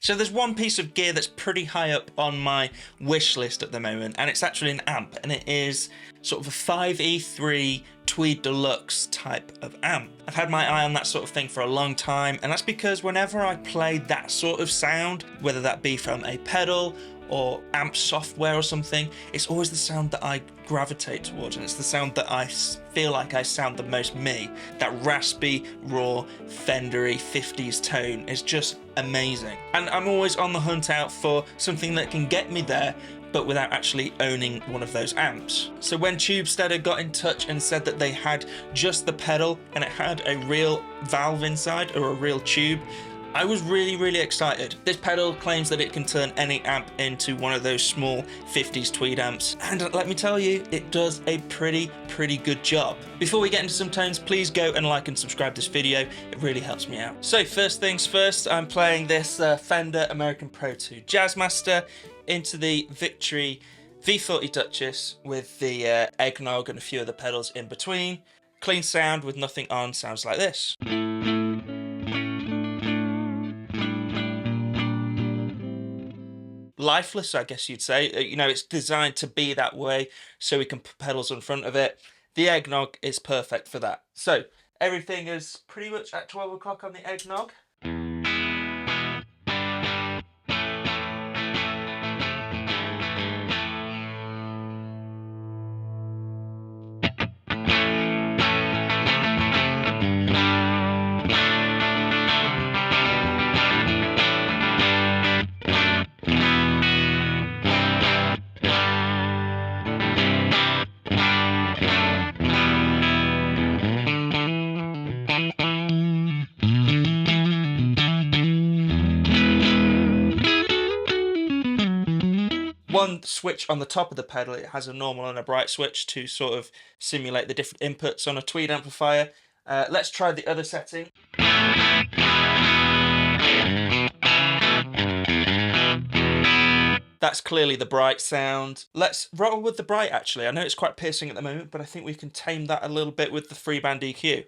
So there's one piece of gear that's pretty high up on my wish list at the moment, and it's actually an amp, and it is sort of a 5E3 Tweed Deluxe type of amp. I've had my eye on that sort of thing for a long time, and that's because whenever I play that sort of sound, whether that be from a pedal or amp software or something, it's always the sound that I gravitate towards, and it's the sound that I feel like I sound the most me. That raspy, raw, Fendery 50s tone is just amazing. And I'm always on the hunt out for something that can get me there, but without actually owning one of those amps. So when Tubesteader got in touch and said that they had just the pedal and it had a real valve inside, or a real tube, I was really excited. This pedal claims that it can turn any amp into one of those small 50s Tweed amps, and let me tell you, it does a pretty good job. Before we get into some tones, please go and like and subscribe this video, it really helps me out. So first things first, I'm playing this Fender American Pro 2 Jazzmaster into the Victory V40 Duchess with the Eggnog and a few other pedals in between. Clean sound with nothing on, sounds like this. Lifeless, I guess you'd say. You know, it's designed to be that way so we can put pedals in front of it. The Eggnog is perfect for that. So everything is pretty much at 12 o'clock on the Eggnog. One switch on the top of the pedal, it has a normal and a bright switch to sort of simulate the different inputs on a Tweed amplifier. Let's try the other setting. That's clearly the bright sound. Let's roll with the bright actually. I know it's quite piercing at the moment, but I think we can tame that a little bit with the free band EQ.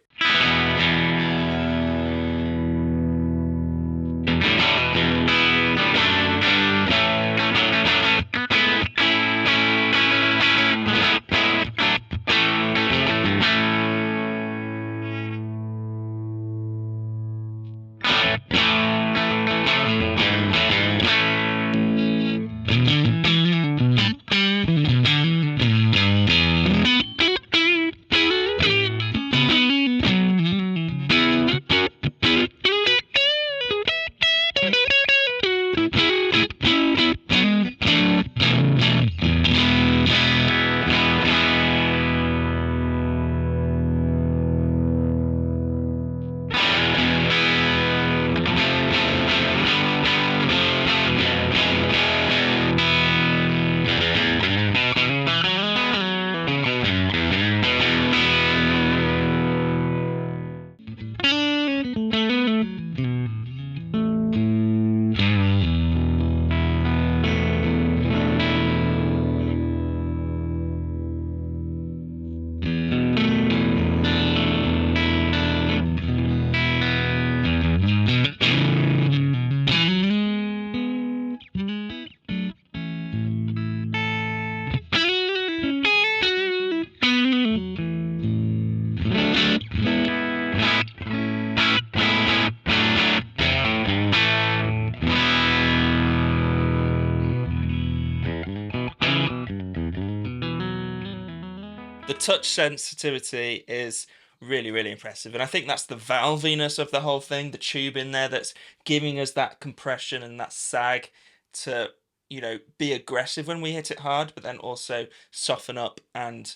The touch sensitivity is really impressive, and I think that's the valviness of the whole thing, the tube in there that's giving us that compression and that sag to, you know, be aggressive when we hit it hard, but then also soften up and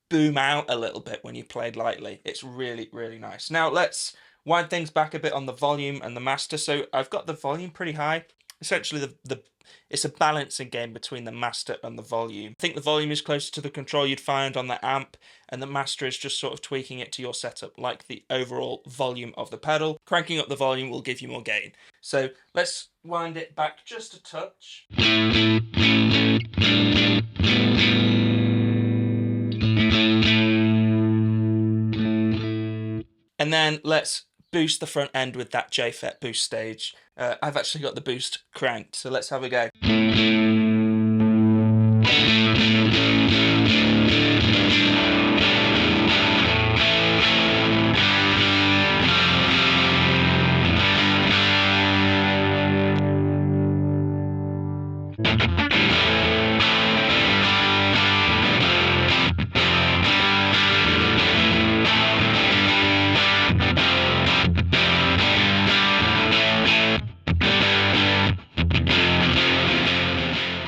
boom out a little bit when you played lightly. It's really nice. Now let's wind things back a bit on the volume and the master. So I've got the volume pretty high. Essentially it's a balancing game between the master and the volume. I think the volume is closer to the control you'd find on the amp, and the master is just sort of tweaking it to your setup, like the overall volume of the pedal. Cranking up the volume will give you more gain. So let's wind it back just a touch. And then let's boost the front end with that JFET boost stage. I've actually got the boost cranked, so let's have a go.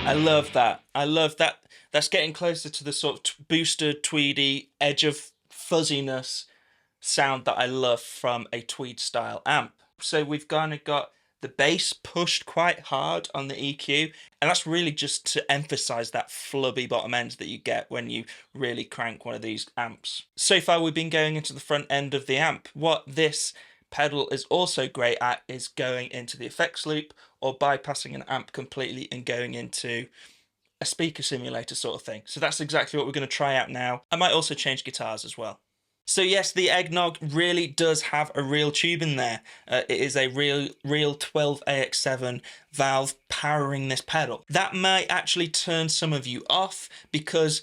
I love that. I love that. That's getting closer to the sort of boosted, tweedy, edge of fuzziness sound that I love from a Tweed style amp. So we've kind of got the bass pushed quite hard on the EQ, and that's really just to emphasize that flubby bottom end that you get when you really crank one of these amps. So far we've been going into the front end of the amp. What this pedal is also great at is going into the effects loop or bypassing an amp completely and going into a speaker simulator sort of thing. So that's exactly what we're going to try out now. I might also change guitars as well. So yes, the Eggnog really does have a real tube in there. It is a real 12AX7 valve powering this pedal. That might actually turn some of you off because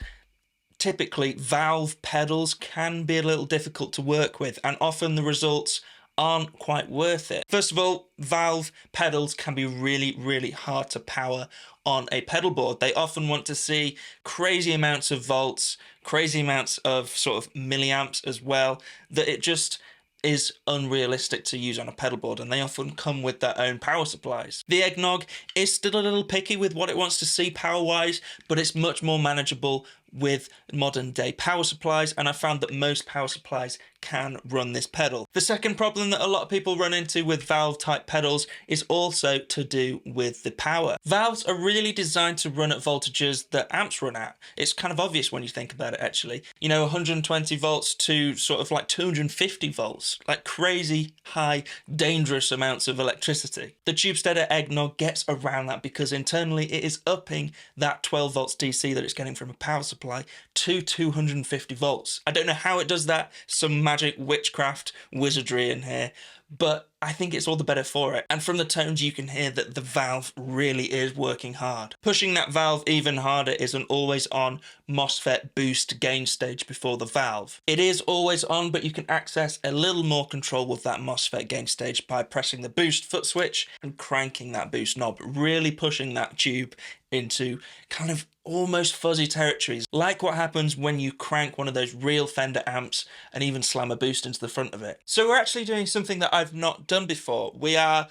typically valve pedals can be a little difficult to work with, and often the results aren't quite worth it. First of all, valve pedals can be really hard to power on a pedal board. They often want to see crazy amounts of volts, crazy amounts of sort of milliamps as well, that it just is unrealistic to use on a pedal board, and they often come with their own power supplies. The Eggnog is still a little picky with what it wants to see power-wise, but it's much more manageable with modern day power supplies, and I found that most power supplies can run this pedal. The second problem that a lot of people run into with valve type pedals is also to do with the power. Valves are really designed to run at voltages that amps run at. It's kind of obvious when you think about it actually. You know, 120 volts to sort of like 250 volts, like crazy high dangerous amounts of electricity. The Tubesteader Eggnog gets around that because internally it is upping that 12 volts DC that it's getting from a power supply to 250 volts. I don't know how it does that, some magic witchcraft wizardry in here, but I think it's all the better for it. And from the tones you can hear that the valve really is working hard. Pushing that valve even harder is an always on MOSFET boost gain stage before the valve. It is always on, but you can access a little more control with that MOSFET gain stage by pressing the boost foot switch and cranking that boost knob, really pushing that tube into kind of almost fuzzy territories, like what happens when you crank one of those real Fender amps and even slam a boost into the front of it. So we're actually doing something that I've not done before. We are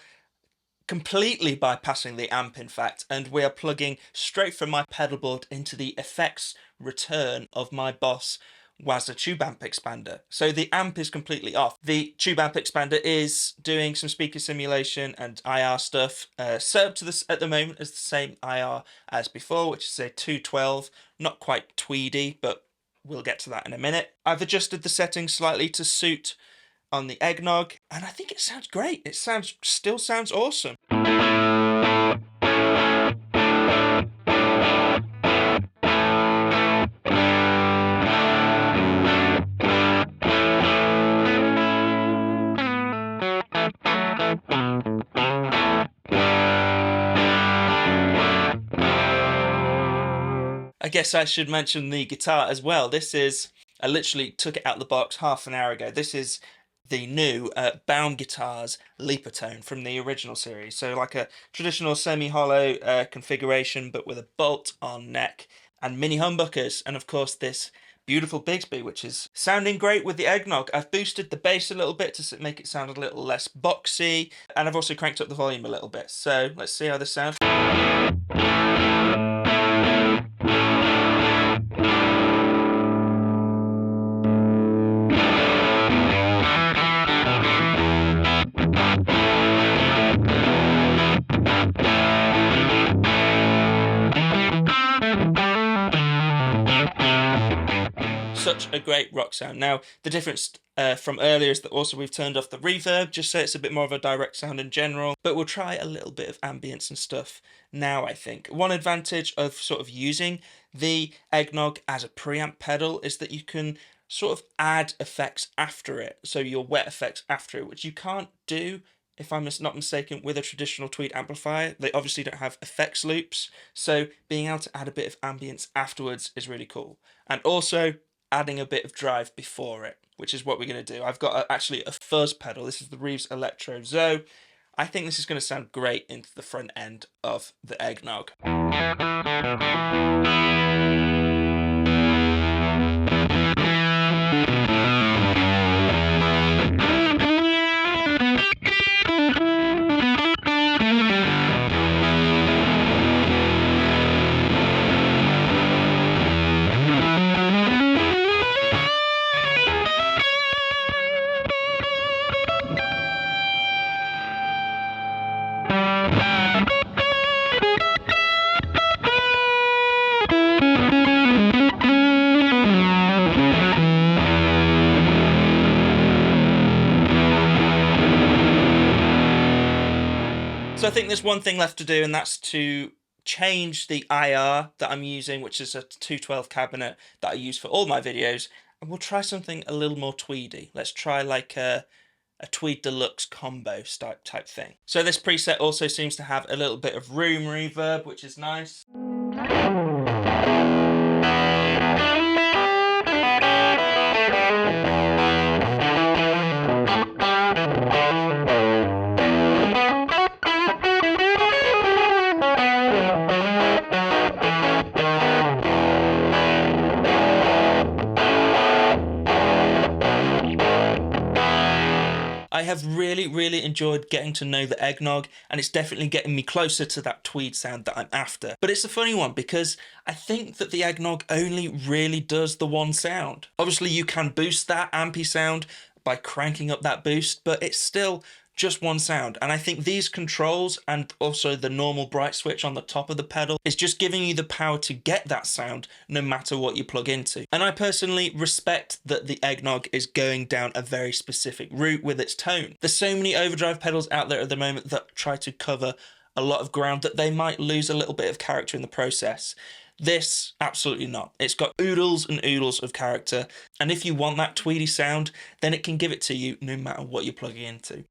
completely bypassing the amp, in fact, and we are plugging straight from my pedal board into the effects return of my Boss Waza tube amp expander. So the amp is completely off. The tube amp expander is doing some speaker simulation and IR stuff. Set up to this at the moment as the same IR as before, which is a 212, not quite tweedy, but we'll get to that in a minute. I've adjusted the settings slightly to suit on the Eggnog, and I think it sounds great. It still sounds awesome. I guess I should mention the guitar as well. I literally took it out of the box half an hour ago. This is the new Bound Guitars Leaper Tone from the original series. So like a traditional semi-hollow configuration, but with a bolt-on neck and mini humbuckers. And of course this beautiful Bigsby, which is sounding great with the Eggnog. I've boosted the bass a little bit to make it sound a little less boxy. And I've also cranked up the volume a little bit. So let's see how this sounds. Such a great rock sound. Now, the difference from earlier is that also we've turned off the reverb, just so it's a bit more of a direct sound in general, but we'll try a little bit of ambience and stuff now, I think. One advantage of sort of using the Eggnog as a preamp pedal is that you can sort of add effects after it, so your wet effects after it, which you can't do, if I'm not mistaken, with a traditional Tweed amplifier. They obviously don't have effects loops, so being able to add a bit of ambience afterwards is really cool. And also adding a bit of drive before it, which is what we're going to do. I've got actually a fuzz pedal. This is the Reeves Electro Zo. I think this is going to sound great into the front end of the Eggnog. So I think there's one thing left to do, and that's to change the IR that I'm using, which is a 212 cabinet that I use for all my videos, and we'll try something a little more tweedy. Let's try like a Tweed Deluxe combo type thing. So this preset also seems to have a little bit of room reverb, which is nice. I have really enjoyed getting to know the Eggnog, and it's definitely getting me closer to that Tweed sound that I'm after. But it's a funny one because I think that the Eggnog only really does the one sound. Obviously you can boost that ampy sound by cranking up that boost, but it's still just one sound. And I think these controls and also the normal bright switch on the top of the pedal is just giving you the power to get that sound no matter what you plug into. And I personally respect that the Eggnog is going down a very specific route with its tone. There's so many overdrive pedals out there at the moment that try to cover a lot of ground that they might lose a little bit of character in the process. This, absolutely not. It's got oodles and oodles of character, and if you want that tweedy sound, then it can give it to you no matter what you're plugging into.